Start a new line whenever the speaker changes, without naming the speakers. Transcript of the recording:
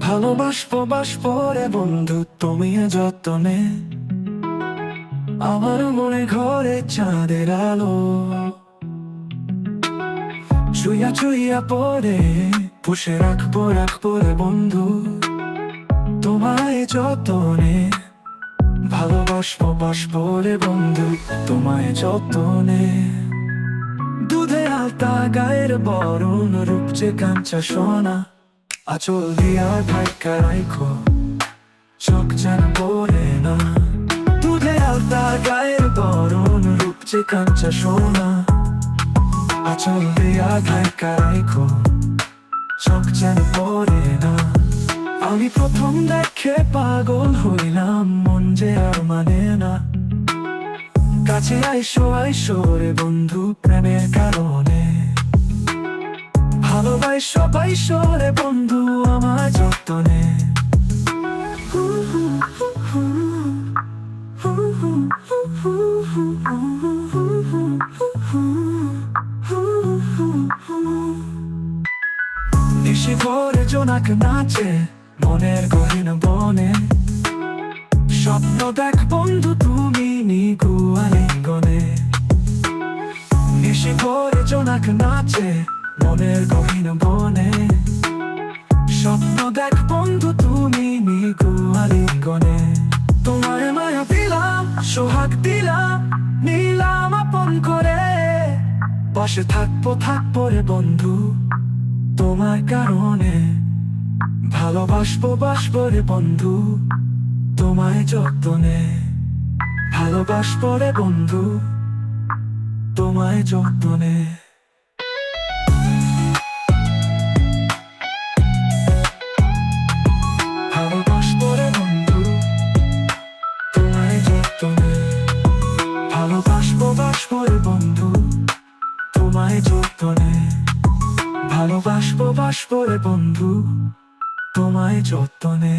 ভালোবাসবো বাসবো রে বন্ধু তুমি যতনে, আমার মনে ঘরে চাঁদের আলো ছুঁয়া ছুঁয়া পরে পুষে রাখবো রাখবো রে বন্ধু তোমায় যতনে। ভালোবাসবো বাসবো রে বন্ধু তোমায় যতনে। দুধে আলতা গায়ের বরণ রূপ যে কাঞ্চা সোনা, আঁচল দিয়া ঢাকা রাখো চোখ যেন পড়ে না। দুধে আলতা গায়ের বরণ রূপ যে কাঞ্চা সোনা, আঁচল দিয়া ঢাকা রাখো চোখ যেন পড়ে না। আমি প্রথম দেখে পাগল হইলাম, মন যে আর মানে না। কাছে আইসো আইসো রে বন্ধু প্রেমের কারণে। ভালোবাসো বাইসো রে বন্ধু আমার যতনে। নিশি ভোরে জোনাক নাচে মনের গহীন বনে। স্বপ্ন দেখ বন্ধু তুমি নিগু আলিঙ্গনে। নিশি ভোরে জোনাক নাচে মনের গহীন বনে। স্বপ্ন দেখ বন্ধু তুমি নিগু আলিঙ্গনে। তোমায় মায়া দিলাম সোহাগ দিলাম নিলাম আপন করে। পাশে থাকবো থাকবো রে বন্ধু তোমার কারণে। ভালোবাসবো বাসবো রে বন্ধু তোমায় যতনে। ভালোবাসবো রে বন্ধু তোমায় যতনে। ভালোবাসবো রে বন্ধু তোমায় যতনে। ভালোবাসবো বাসবো রে বন্ধু তোমায় যতনে। ভালোবাসবো বাসবো রে বন্ধু তোমায় যতনে।